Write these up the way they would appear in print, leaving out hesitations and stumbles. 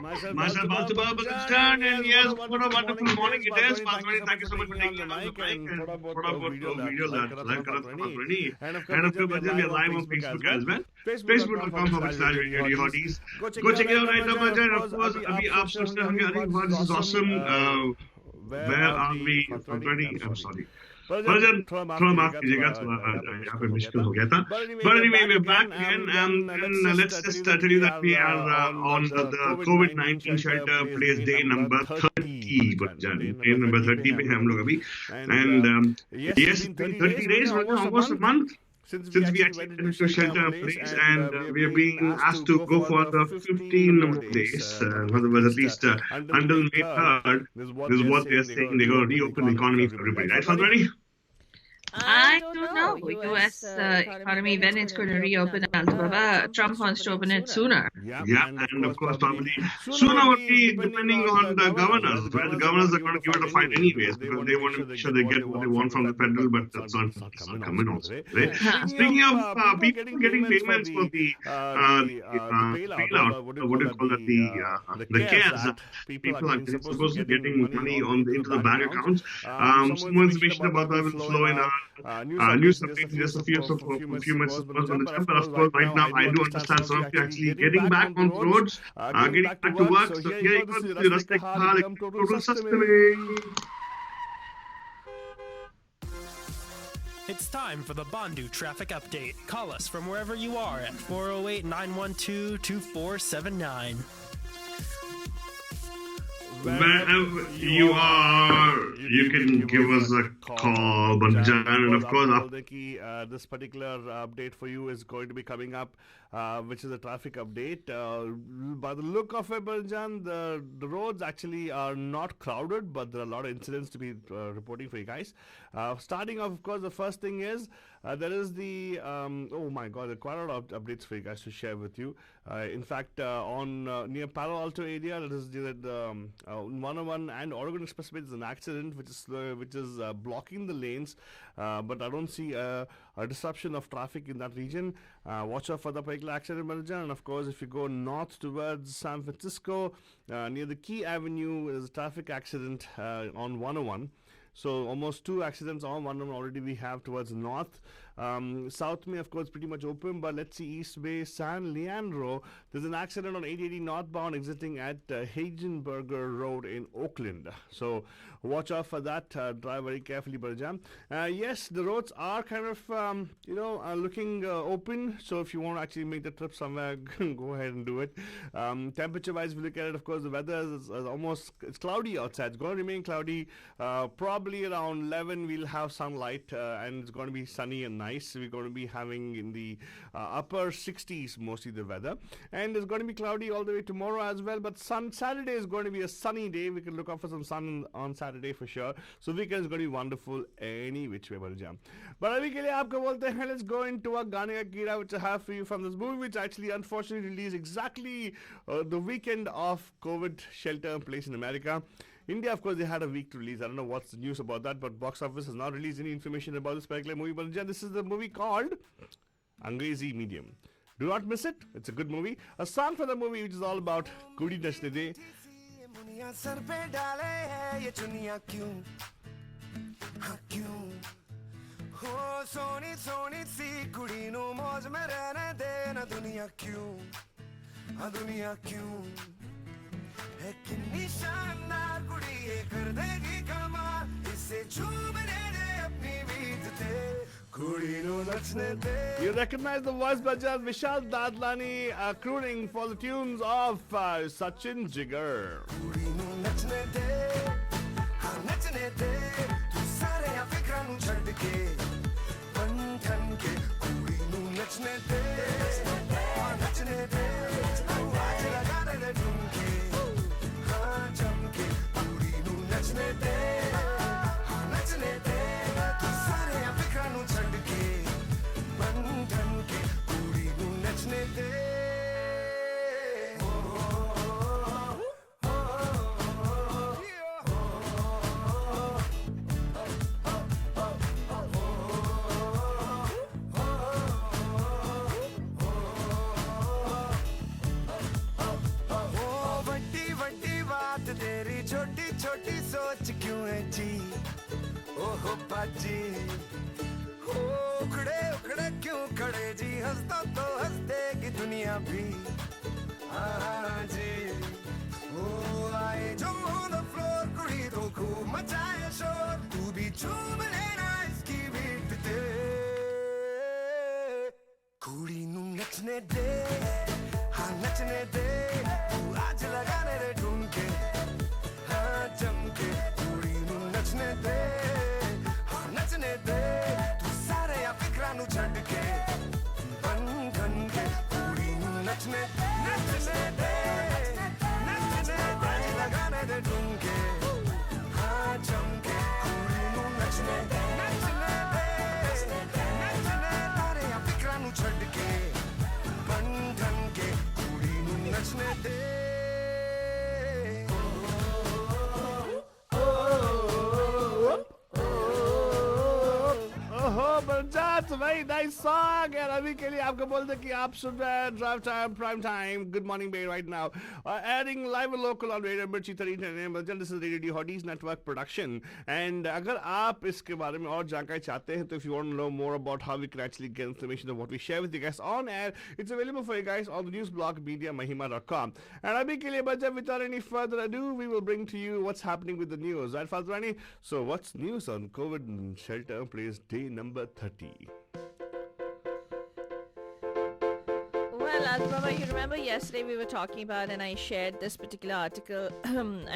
Myself, Baltaba Balchan, and yes, what a wonderful morning it is. Pathwani, thank you so much for taking on the mic and for about video live Karatani. And of course, we are live on Facebook as well. Facebook.com/radio hotties. Go check it out right now, Balchan. Of course, अभी आप सोचते होंगे, अरे वाह, this is awesome. Where are we? Already, I'm sorry. Version थोड़ा माफ कीजिएगा, थोड़ा यहाँ पे मुश्किल हो गया था. But anyway, we're back again, and let's just tell you that we are on the COVID-19 shelter place day number 30. Day number 30 पे हम लोग अभी, and yes, 30 days, almost a month. Since we actually went to shelter in place, and we are being asked to go for the 15 more days, at least until May 3rd, is what they are saying. They're going to reopen the economy for everybody, right, Fadwani? I don't know. U.S. economy, when it's going to reopen, Trump wants to open it sooner. Yeah, and of course, probably sooner would be depending on the governors. Where the governors are going to give it a fight anyways, because they want to make sure they get what they want from the federal, but that's not coming also. Right? Speaking of people getting payments for the bailout, what do you call that? The CARES. People are supposed to be getting money into the bank accounts. Some more information about that will flow in news updates just a few minutes on the chat. But of course, right now I do understand some of you actually getting back on the roads, getting back to work. So here you go, the Raste Khal, total sustainability. It's time for the Bandu traffic update. Call us from wherever you are at 408-912-2479. Wherever you are, you can give us a call. But and of course, this particular update for you is going to be coming up, which is a traffic update. By the look of it, Baljan, the roads actually are not crowded, but there are a lot of incidents to be reporting for you guys. Starting off, of course, the first thing is there is the oh my God, there are quite a lot of updates for you guys to share with you. In fact, on near Palo Alto area, that is the 101 and Oregon Expressway, there's an accident which is blocking the lanes, but I don't see a disruption of traffic in that region. Watch out for the particular accident, Manager. And of course, if you go north towards San Francisco, near the Key Avenue, there's a traffic accident on 101. So almost two accidents on 101 already we have towards north. South May, of course, pretty much open, but let's see East Bay, San Leandro. There's an accident on 880 northbound exiting at Hagenberger Road in Oakland. So watch out for that. Drive very carefully, Barjam. Yes, the roads are kind of, looking open. So if you want to actually make the trip somewhere, go ahead and do it. Temperature-wise, if you look at it, of course, the weather is it's cloudy outside. It's going to remain cloudy. Probably around 11, we'll have sunlight, and it's going to be sunny and nice. We're going to be having in the upper 60s mostly the weather, and it's going to be cloudy all the way tomorrow as well, but Saturday is going to be a sunny day. We can look out for some sun on Saturday for sure. So weekend is going to be wonderful any which way, Barjam. But abhi ke liye aapko bolte hain, let's go into a Gaane Ka Keeda which I have for you from this movie, which actually unfortunately released exactly the weekend of COVID shelter in place in America. India, of course, they had a week to release. I don't know what's the news about that, but box office has not released any information about this particular movie. But this is the movie called Angrezi Medium. Do not miss it. It's a good movie. A song for the movie which is all about Kudi Nachne De. कितनी शानदार कुड़ी ये कर देगी कमाल इससे चूमने दे अपनी beat थे कुड़ी नो नचने दे. You recognize the voice by just Vishal Dadlani crooning for the tunes of Sachin Jigar. कुड़ी नो नचने दे हाँ नचने दे तू सारे या फिक्रां नु छड़ के बन ठन के कुड़ी नो नचने दे हाँ नचने दे आज लगा दे ठुमके नचने दे हाँ नचने दे तू सारे अफिक्रा नु छड़ के बन ठन के कुड़ी नु नचने दे. छोटी सोच क्यों है जी ओहो बाजी हो उखड़े उखड़े क्यों खड़े जी हंसता तो हंस देगी दुनिया भी हाँ जी ओ आए जो on the floor कुड़ी तो खूब मचाए शोर तू भी झूम लेना इसकी बीट ते कुड़ी नू नचने दे हाँ नचने दे तू आज लगाने दे ढूंढ हाँ जम के कुड़ी नू नचने दे हाँ नचने दे तू सारे या फिक्रा नू छड़ के बन ठन के कुड़ी नू नचने नचने दे आज लगाने दे ढूंढ हाँ जम के कुड़ी नू नचने दे सारे या फिक्रा नू छड़ के बन ठन के कुड़ी नू नचने दे That's a very nice song and अभी के लिए आपको बोल दे कि आप सुन रहे हैं drive time prime time good morning बे right now adding live local on radio Mirchi 30 this is radio हॉडीज नेटवर्क प्रोडक्शन एंड अगर आप इसके बारे में और जानकारी चाहते हैं तो if you want to know more about how we can actually get information of what we share with you guys on air it's available for you guys on the news blog mediamahima.com and अभी के लिए बच्चा without any further ado we will bring to you what's happening with the news right Fazrani so what's news on COVID shelter place day number 30. Well, Baba, you remember yesterday we were talking about, and I shared this particular article.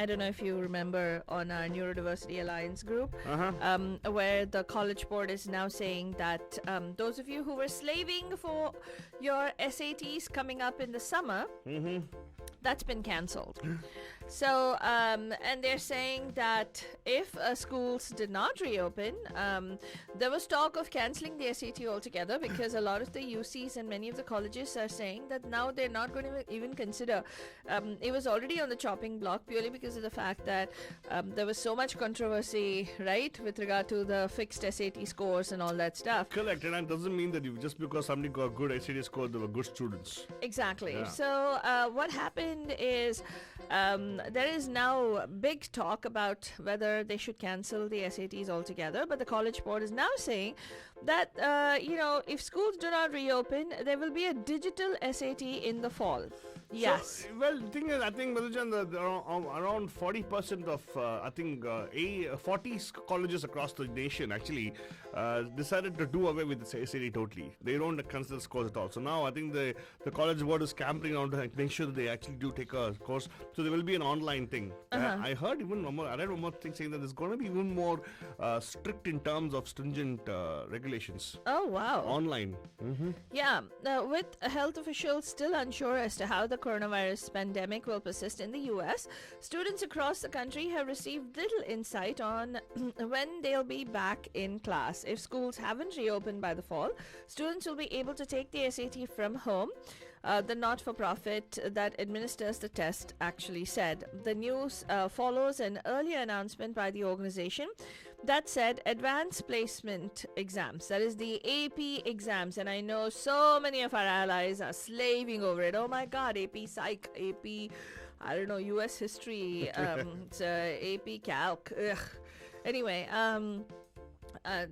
I don't know if you remember on our Neurodiversity Alliance group, where the College Board is now saying that those of you who were slaving for your SATs coming up in the summer, that's been cancelled. So, and they're saying that if schools did not reopen, there was talk of cancelling the SAT altogether because a lot of the UCs and many of the colleges are saying that now they're not going to even consider. It was already on the chopping block purely because of the fact that there was so much controversy, right, with regard to the fixed SAT scores and all that stuff. Correct, and that doesn't mean that you just because somebody got good SAT score, they were good students. Exactly. Yeah. So what happened is there is now big talk about whether they should cancel the SATs altogether, but the College Board is now saying that if schools do not reopen, there will be a digital SAT in the fall. Yes. So, well, the thing is, I think, Madhujan, around 40% of, 40 colleges across the nation actually decided to do away with the SAT totally. They don't consider scores at all. So now I think the College Board is camping around to make sure that they actually do take a course. So there will be an online thing. I heard I read one more thing saying that there's going to be even more strict in terms of stringent regulations. Oh, wow. Online. Yeah, with health officials still unsure as to how the coronavirus pandemic will persist in the US, students across the country have received little insight on when they'll be back in class. If schools haven't reopened by the fall, students will be able to take the SAT from home. The not-for-profit that administers the test actually said. The news follows an earlier announcement by the organization that said advanced placement exams, that is the AP exams, and I know so many of our allies are slaving over it. Oh my God, AP Psych, AP, I don't know, US History, it's, AP Calc. Ugh. Anyway,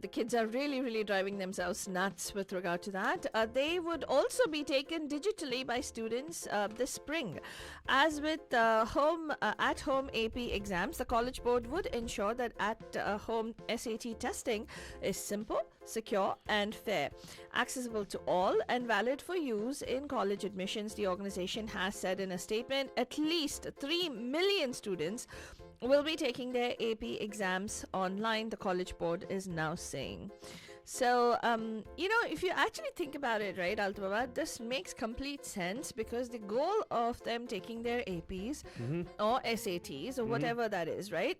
the kids are really driving themselves nuts with regard to that. They would also be taken digitally by students this spring. As with at-home AP exams, the College Board would ensure that at-home SAT testing is simple, secure and fair, accessible to all and valid for use in college admissions. The organization has said in a statement at least 3 million students will be taking their AP exams online, the College Board is now saying. So, if you actually think about it, right, Altbaba, this makes complete sense because the goal of them taking their APs or SATs or whatever that is, right,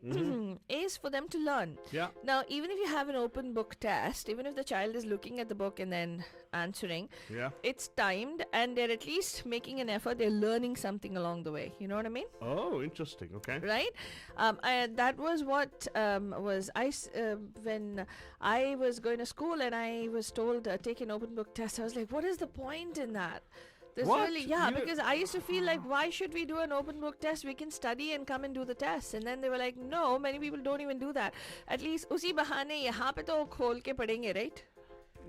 is for them to learn. Yeah. Now, even if you have an open book test, even if the child is looking at the book and then answering, it's timed and they're at least making an effort. They're learning something along the way. You know what I mean? Oh, interesting. Okay. Right? That was what when I was going to school and I was told take an open book test. I was like, what is the point in that? This What? really, yeah, You- because I used to feel like, why should we do an open book test? We can study and come and do the test. And then they were like, no, many people don't even do that. At least, usi bahane yahan pe to khol ke padenge, right?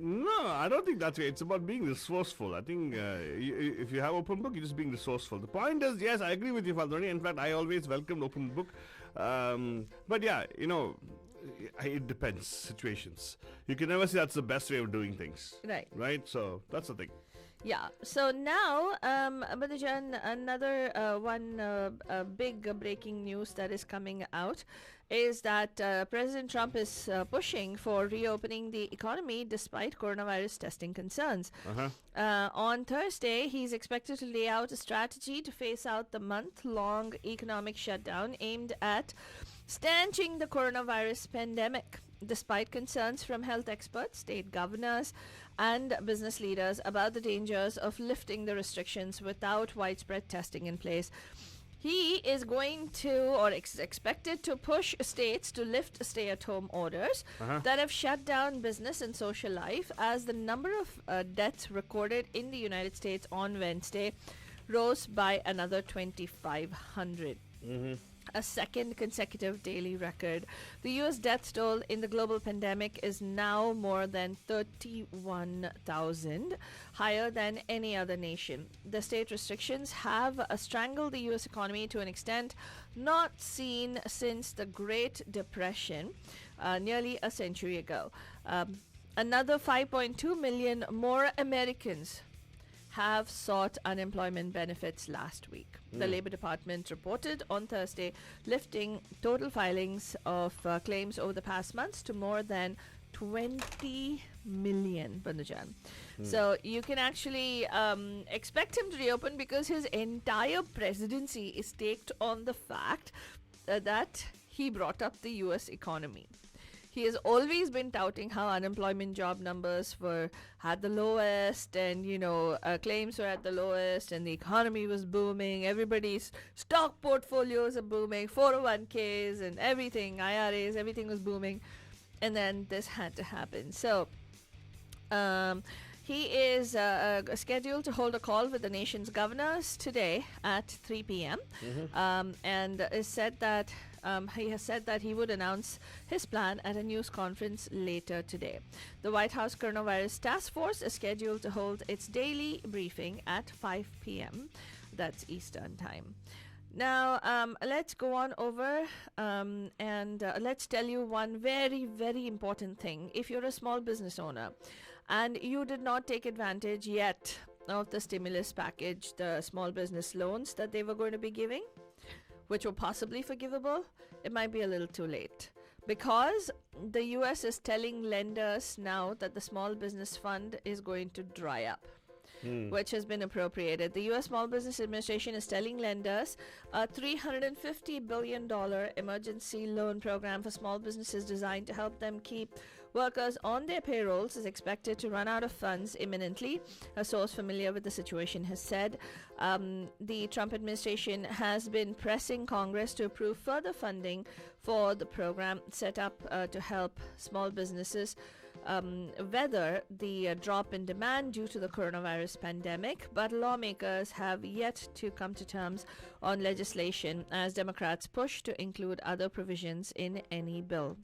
No, I don't think that's it. It's about being resourceful. I think if you have open book, you're just being resourceful. The point is, yes, I agree with you, Faldoni. In fact, I always welcomed open book. But yeah, it depends situations. You can never say that's the best way of doing things. Right. Right? So that's the thing. Yeah. So now, Badajan, another big breaking news that is coming out is that President Trump is pushing for reopening the economy despite coronavirus testing concerns. On Thursday, he's expected to lay out a strategy to phase out the month-long economic shutdown aimed at stanching the coronavirus pandemic, despite concerns from health experts, state governors, and business leaders about the dangers of lifting the restrictions without widespread testing in place. He is going to, or expected to, push states to lift stay-at-home orders that have shut down business and social life, as the number of deaths recorded in the United States on Wednesday rose by another 2,500. A second consecutive daily record. The US death toll in the global pandemic is now more than 31,000, higher than any other nation. The state restrictions have strangled the US economy to an extent not seen since the Great Depression, nearly a century ago. Another 5.2 million more Americans have sought unemployment benefits last week. The Labor Department reported on Thursday, lifting total filings of claims over the past months to more than 20 million, Bandujan. So you can actually expect him to reopen, because his entire presidency is staked on the fact that he brought up the US economy. He has always been touting how unemployment job numbers were at the lowest, and claims were at the lowest, and the economy was booming. Everybody's stock portfolios are booming, 401ks and everything, IRAs, everything was booming. And then this had to happen. So he is scheduled to hold a call with the nation's governors today at 3 p.m. And he has said that he would announce his plan at a news conference later today. The White House Coronavirus Task Force is scheduled to hold its daily briefing at 5 p.m. That's Eastern Time. Now, let's go on over and let's tell you one very, very important thing. If you're a small business owner and you did not take advantage yet of the stimulus package, the small business loans that they were going to be giving, which were possibly forgivable, it might be a little too late, because the US is telling lenders now that the small business fund is going to dry up, which has been appropriated. The US Small Business Administration is telling lenders a $350 billion emergency loan program for small businesses designed to help them keep workers on their payrolls is expected to run out of funds imminently, a source familiar with the situation has said. The Trump administration has been pressing Congress to approve further funding for the program set up to help small businesses weather the drop in demand due to the coronavirus pandemic, but lawmakers have yet to come to terms on legislation as Democrats push to include other provisions in any bill.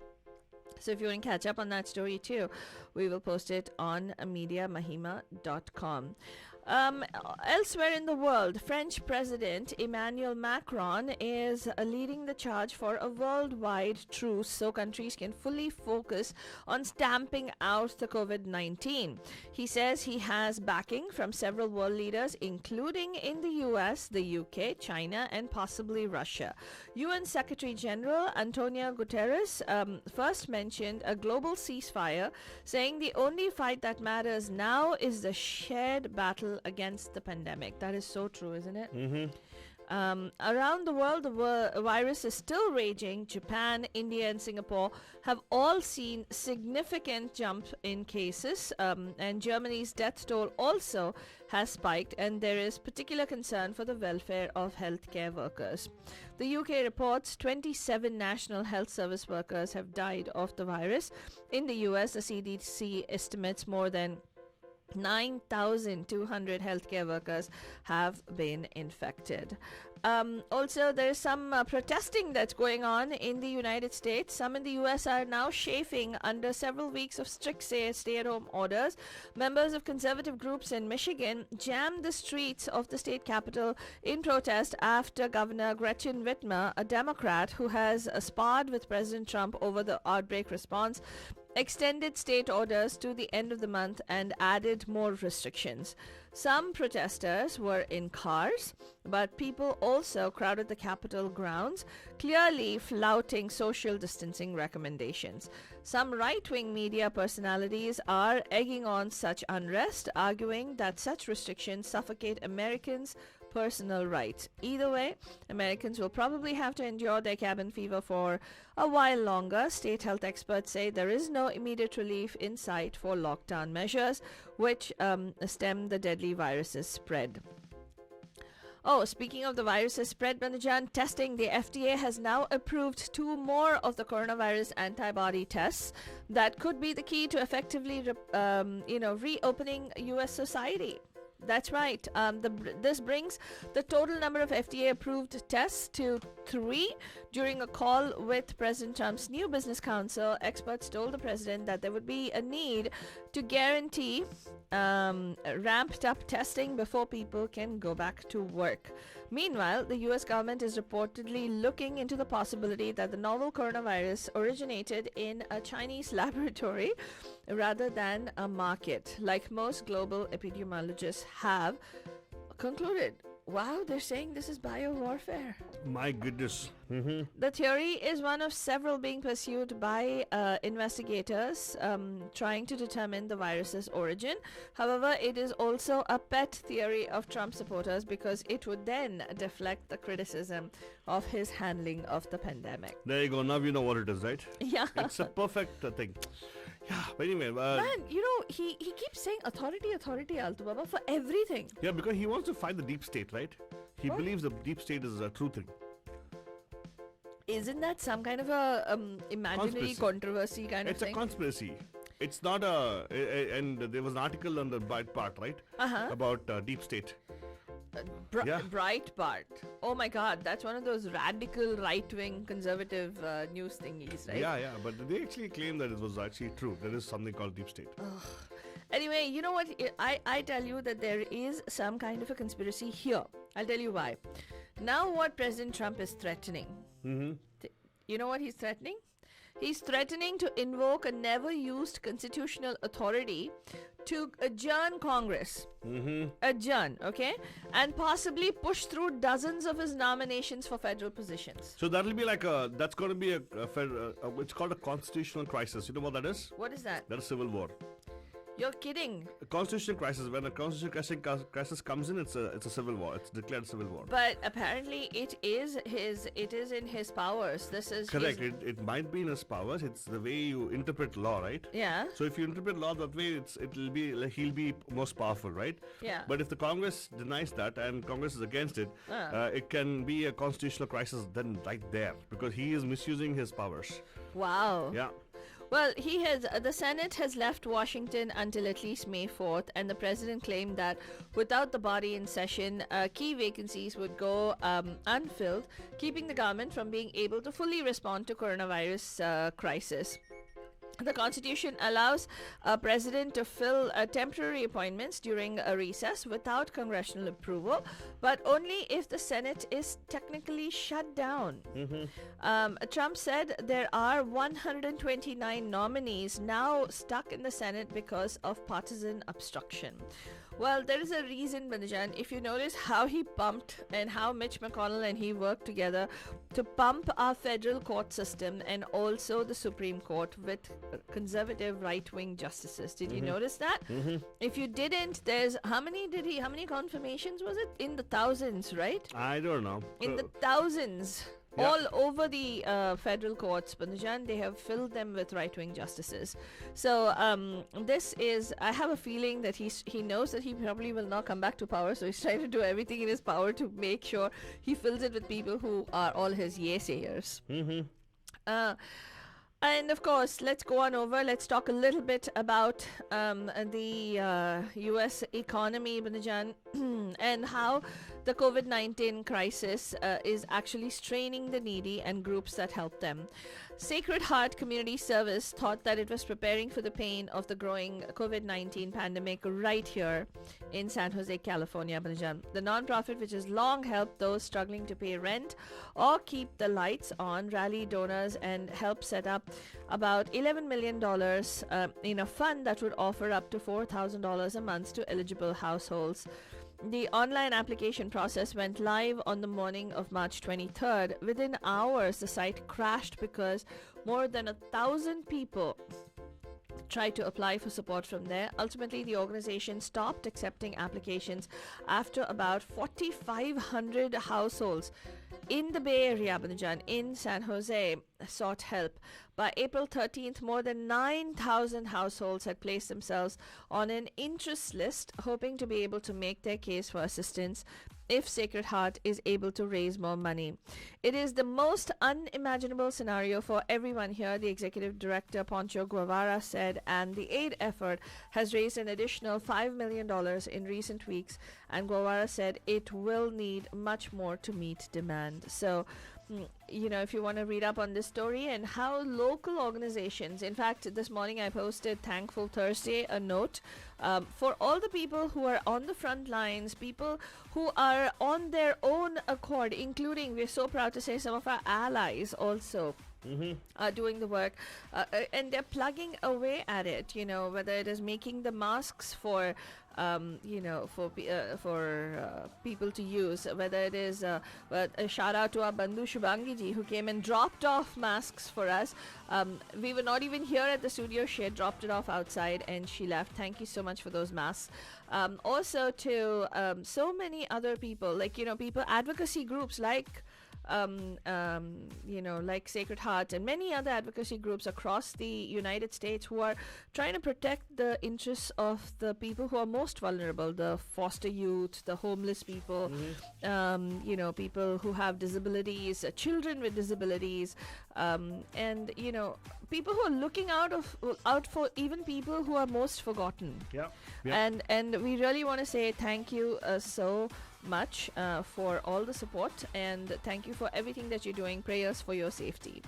So if you want to catch up on that story too, we will post it on mediamahima.com. Elsewhere in the world, French President Emmanuel Macron is leading the charge for a worldwide truce so countries can fully focus on stamping out the COVID-19. He says he has backing from several world leaders, including in the US, the UK, China, and possibly Russia. UN Secretary General Antonio Guterres first mentioned a global ceasefire, saying the only fight that matters now is the shared battle against the pandemic. That is so true, isn't it? Around the world, the virus is still raging. Japan, India, and Singapore have all seen significant jump in cases, and Germany's death toll also has spiked, and there is particular concern for the welfare of healthcare workers. The UK reports 27 National Health Service workers have died of the virus. In the US, the CDC estimates more than 9,200 healthcare workers have been infected. Also, there's some protesting that's going on in the United States. Some in the US are now chafing under several weeks of strict stay-at-home orders. Members of conservative groups in Michigan jammed the streets of the state capitol in protest after Governor Gretchen Whitmer, a Democrat who has sparred with President Trump over the outbreak response, extended state orders to the end of the month and added more restrictions. Some protesters were in cars, but people also crowded the Capitol grounds, clearly flouting social distancing recommendations. Some right-wing media personalities are egging on such unrest, arguing that such restrictions suffocate Americans' personal rights. Either way, Americans will probably have to endure their cabin fever for a while longer. State health experts say there is no immediate relief in sight for lockdown measures, which stem the deadly virus's spread. Oh, speaking of the virus's spread, Banajan, testing, the FDA has now approved 2 more of the coronavirus antibody tests that could be the key to effectively reopening U.S. society. That's right. This brings the total number of FDA-approved tests to 3. During a call with President Trump's new business council, experts told the president that there would be a need to guarantee ramped-up testing before people can go back to work. Meanwhile, the U.S. government is reportedly looking into the possibility that the novel coronavirus originated in a Chinese laboratory rather than a market, like most global epidemiologists have concluded. Wow, they're saying this is biowarfare. My goodness. The theory is one of several being pursued by investigators trying to determine the virus's origin. However, it is also a pet theory of Trump supporters because it would then deflect the criticism of his handling of the pandemic. There you go. Now you know what it is, right? Yeah. It's a perfect thing. Yeah, but anyway. Man, he keeps saying authority, Altu Baba, for everything. Yeah, because he wants to fight the deep state, right? He believes the deep state is a true thing. Isn't that some kind of a imaginary controversy kind of thing? It's a conspiracy. It's not and there was an article on the Breitbart, right? About deep state. Yeah. Breitbart. Oh my God, that's one of those radical right-wing conservative news thingies, right? Yeah, but they actually claim that it was actually true. There is something called deep state. Anyway, you know what? I tell you that there is some kind of a conspiracy here. I'll tell you why. Now what President Trump is threatening. You know what he's threatening? He's threatening to invoke a never-used constitutional authority to adjourn Congress. Adjourn, okay? And possibly push through dozens of his nominations for federal positions. So that'll be like that's going to be it's called a constitutional crisis. You know what that is? What is that? That's a civil war. You're kidding. A constitutional crisis. When a constitutional crisis comes in, it's a civil war. It's declared civil war. But apparently, it is in his powers. This is correct. It might be in his powers. It's the way you interpret law, right? Yeah. So if you interpret law that way, it'll be like he'll be most powerful, right? Yeah. But if the Congress denies that and Congress is against it, it can be a constitutional crisis then right there because he is misusing his powers. Wow. Yeah. Well, the Senate has left Washington until at least May 4th, and the president claimed that without the body in session, key vacancies would go unfilled, keeping the government from being able to fully respond to coronavirus crisis. The Constitution allows a president to fill temporary appointments during a recess without congressional approval, but only if the Senate is technically shut down. Trump said there are 129 nominees now stuck in the Senate because of partisan obstruction. Well, there is a reason, Banajan. If you notice how he pumped and how Mitch McConnell and he worked together to pump our federal court system and also the Supreme Court with conservative right-wing justices. Did you notice that? If you didn't, there's how many confirmations was it? In the thousands, right? I don't know. In the thousands. Yeah. All over the federal courts, Banajan, they have filled them with right-wing justices. So this is, I have a feeling that he knows that he probably will not come back to power, so he's trying to do everything in his power to make sure he fills it with people who are all his yay-sayers. And of course, let's go on over. Let's talk a little bit about the US economy, Banajan, and how the COVID-19 crisis is actually straining the needy and groups that help them. Sacred Heart Community Service thought that it was preparing for the pain of the growing COVID-19 pandemic right here in San Jose, California, Banajan. The nonprofit, which has long helped those struggling to pay rent or keep the lights on, rally donors and help set up about $11 million in a fund that would offer up to $4,000 a month to eligible households. The online application process went live on the morning of March 23rd. Within hours, the site crashed because more than 1,000 people tried to apply for support from there. Ultimately, the organization stopped accepting applications after about 4,500 households in the Bay Area, Banajan, in San Jose, sought help. By April 13th, more than 9,000 households had placed themselves on an interest list, hoping to be able to make their case for assistance if Sacred Heart is able to raise more money. It is the most unimaginable scenario for everyone here, the executive director Poncho Guevara said, and the aid effort has raised an additional $5 million in recent weeks, and Guevara said it will need much more to meet demand. So, if you want to read up on this story and how local organizations, in fact, this morning I posted Thankful Thursday, a note for all the people who are on the front lines, people who are on their own accord, including, we're so proud to say, some of our allies also. Are doing the work, and they're plugging away at it, whether it is making the masks for people to use, whether it is a shout out to our Bandhu Shubhangi who came and dropped off masks for us. We were not even here at the studio. She had dropped it off outside and she left. Thank you so much for those masks. Also to so many other people, like people, advocacy groups like like Sacred Heart and many other advocacy groups across the United States who are trying to protect the interests of the people who are most vulnerable, the foster youth, the homeless people, people who have disabilities, children with disabilities, and people who are looking out for even people who are most forgotten. Yeah. And we really want to say thank you so much for all the support, and thank you for everything that you're doing. Prayers for your safety.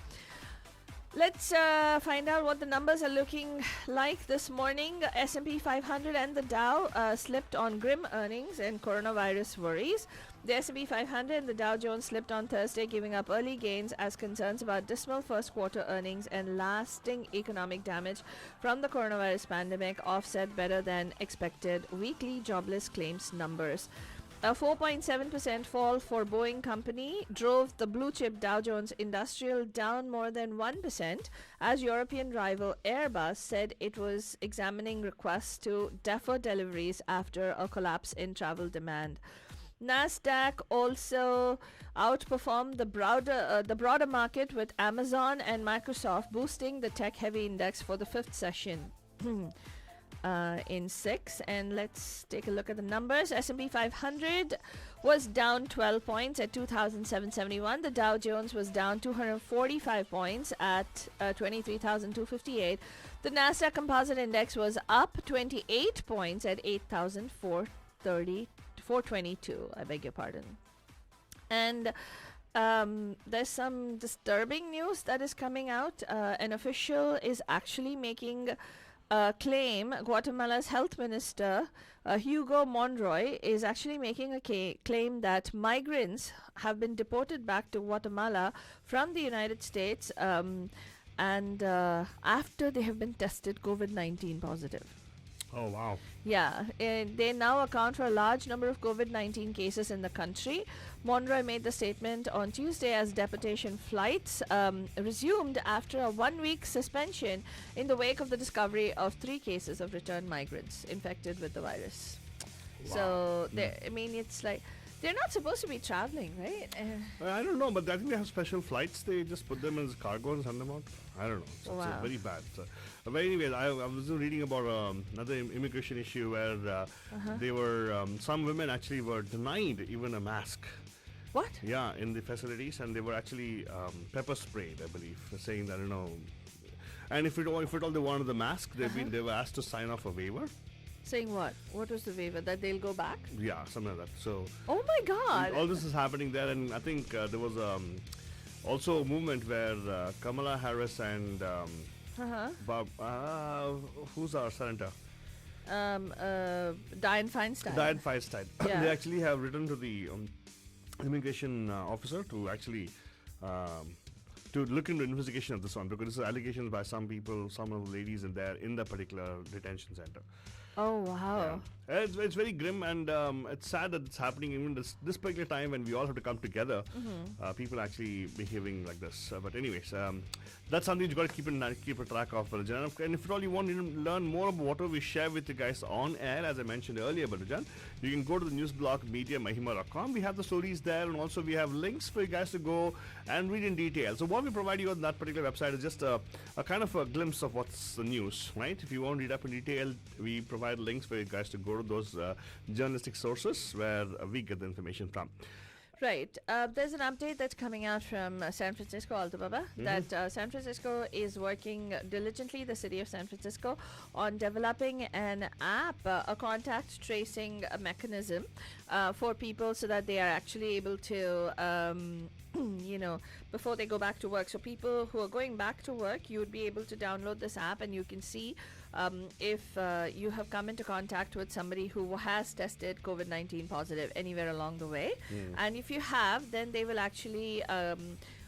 Let's find out what the numbers are looking like this morning. S&P 500 and the Dow slipped on grim earnings and coronavirus worries. The S&P 500 and the Dow Jones slipped on Thursday, giving up early gains as concerns about dismal first quarter earnings and lasting economic damage from the coronavirus pandemic offset better than expected weekly jobless claims numbers. A 4.7% fall for Boeing Company drove the blue chip Dow Jones Industrial down more than 1% as European rival Airbus said it was examining requests to defer deliveries after a collapse in travel demand. Nasdaq also outperformed the broader market, with Amazon and Microsoft boosting the tech-heavy index for the fifth session. In 6, and let's take a look at the numbers. S&P 500 was down 12 points at 2,771. The Dow Jones was down 245 points at 23,258. The Nasdaq Composite Index was up 28 points at 8,422. I beg your pardon. And there's some disturbing news that is coming out. An official is actually making claim. Guatemala's health minister, Hugo Monroy, is actually making a claim that migrants have been deported back to Guatemala from the United States and after they have been tested COVID-19 positive. Oh, wow. Yeah, they now account for a large number of COVID-19 cases in the country. Monroy made the statement on Tuesday as deportation flights resumed after a 1-week suspension in the wake of the discovery of 3 cases of returned migrants infected with the virus. Wow. So, it's like they're not supposed to be traveling, right? I don't know, but I think they have special flights. They just put them as cargo and send them out. I don't know. So Wow. It's very bad. So, but anyways, I was reading about another immigration issue where they were some women actually were denied even a mask. What? Yeah, in the facilities, and they were actually pepper sprayed, I believe, saying that And if at all they wanted the mask, they were asked to sign off a waiver. Saying what? What was the waiver? That they'll go back? Yeah, something like that. So Oh my God! all this is happening there, and I think there was also a movement where Kamala Harris and who's our senator? Dianne Feinstein. Dianne Feinstein. Yeah. They actually have written to the immigration officer to actually to look into investigation of this one, because this is allegations by some people, some of the ladies in there in the particular detention center. Oh wow! It's very grim, and it's sad that it's happening even this particular time when we all have to come together. People actually behaving like this. But anyways, that's something you got to keep a track of, Balajan. And if at all you want to learn more about what we share with you guys on air, as I mentioned earlier, Balajan, you can go to the news blog mediamahima.com. We have the stories there, and also we have links for you guys to go and read in detail. So what we provide you on that particular website is just a kind of a glimpse of what's the news, right? If you want to read up in detail, we provide links for you guys to go to those journalistic sources where we get the information from. Right. There's an update that's coming out from San Francisco, Alto Baba, that San Francisco is working diligently, the city of San Francisco, on developing an app, a contact tracing mechanism for people so that they are actually able to, before they go back to work. So people who are going back to work, you would be able to download this app and you can see if you have come into contact with somebody who has tested COVID-19 positive anywhere along the way. And if you have, then they will actually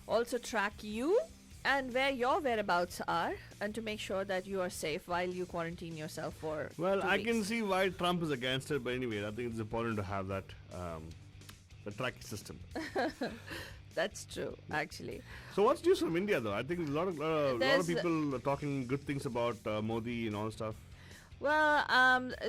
also track you and where your whereabouts are, and to make sure that you are safe while you quarantine yourself for 2 I weeks. can see why Trump is against it, but anyway, I think it's important to have that the tracking system. That's true, actually. So what's news from India, though? I think a lot of There's- people are talking good things about Modi and all stuff. Well,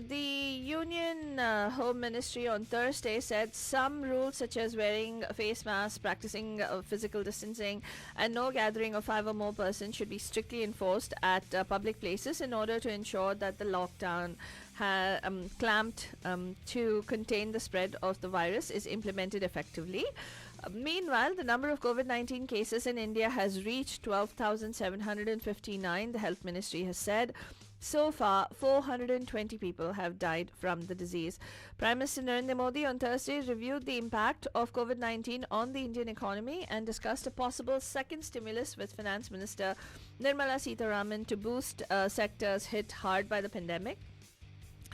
the Union Home Ministry on Thursday said some rules such as wearing a face mask, practicing physical distancing, and no gathering of 5 or more persons should be strictly enforced at public places in order to ensure that the lockdown clamped to contain the spread of the virus is implemented effectively. Meanwhile, the number of COVID-19 cases in India has reached 12,759, the Health Ministry has said. So far, 420 people have died from the disease. Prime Minister Narendra Modi on Thursday reviewed the impact of COVID-19 on the Indian economy and discussed a possible second stimulus with Finance Minister Nirmala Sitharaman to boost sectors hit hard by the pandemic.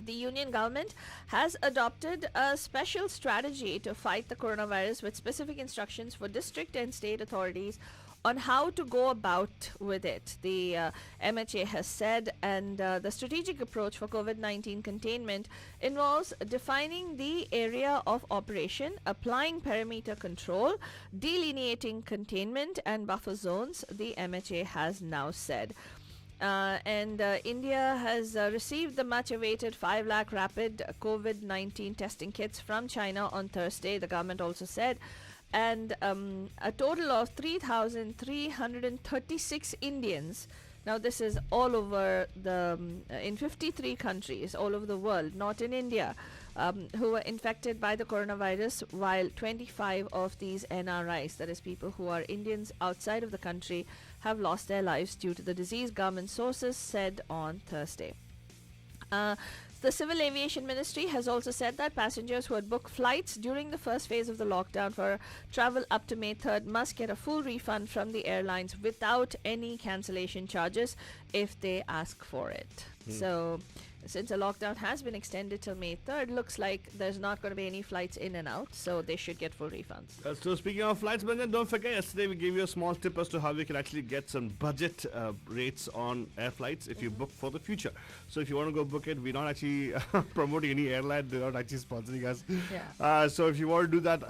The union government has adopted a special strategy to fight the coronavirus with specific instructions for district and state authorities on how to go about with it, the MHA has said. And the strategic approach for COVID-19 containment involves defining the area of operation, applying perimeter control, delineating containment and buffer zones, the MHA has now said. India has received the much-awaited 5 lakh rapid COVID-19 testing kits from China on Thursday, the government also said. And a total of 3,336 Indians. Now, this is all over in 53 countries all over the world, not in India, who were infected by the coronavirus, while 25 of these NRIs, that is people who are Indians outside of the country, have lost their lives due to the disease, government sources said on Thursday. The Civil Aviation Ministry has also said that passengers who had booked flights during the first phase of the lockdown for travel up to May 3rd must get a full refund from the airlines without any cancellation charges if they ask for it. So, since the lockdown has been extended till May 3rd, looks like there's not going to be any flights in and out, so they should get full refunds. So speaking of flights, Benjan, don't forget, yesterday we gave you a small tip as to how we can actually get some budget rates on air flights if you book for the future. So if you want to go book it, we're not actually promoting any airline. They're not actually sponsoring us. Yeah. So if you want to do that,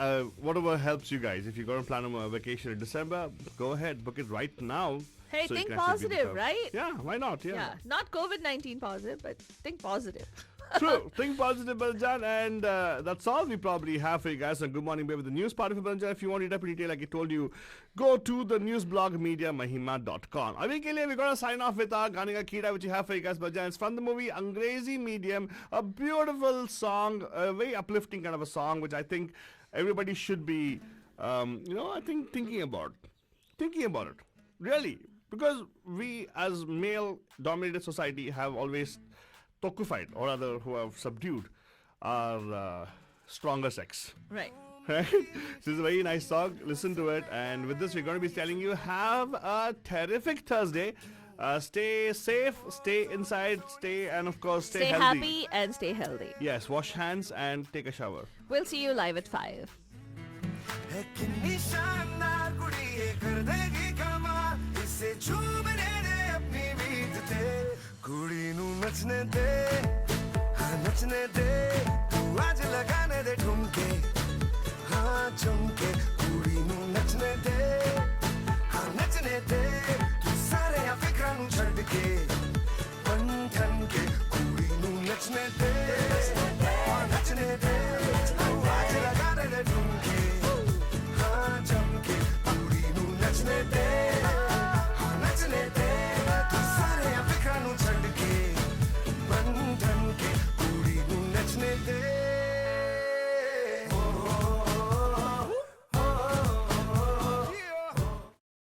whatever helps you guys. If you're going to plan a vacation in December, go ahead, book it right now. Hey, so you think can actually be positive, prepared. right? Yeah, why not? Yeah, not COVID-19 positive, but think positive. True. Think positive, Baljan. And that's all we probably have for you guys on Good Morning Bay with the news part of it, Baljan. If you want it up in detail, like I told you, go to the news blog mediamahima.com. Abhi ke liye, we're going to sign off with our Gani Ka Keeda, which we have for you guys, Baljan. It's from the movie Angrezi Medium. A beautiful song, a very uplifting kind of a song, which I think everybody should be, I think thinking about it. Really. because we as male-dominated society have always tokified, or rather, who have subdued our stronger sex. Right. Right? This is a very nice song. Listen to it. And with this, we're going to be telling you have a terrific Thursday. Stay safe, stay inside, and of course, stay healthy. Happy and stay healthy. Yes, wash hands and take a shower. We'll see you live at 5. है कितनी शानदार कुड़ी ये कर देगी कमाल इसे झूमने दे अपनी बीत ते कुड़ी नू नचने दे हाँ नचने दे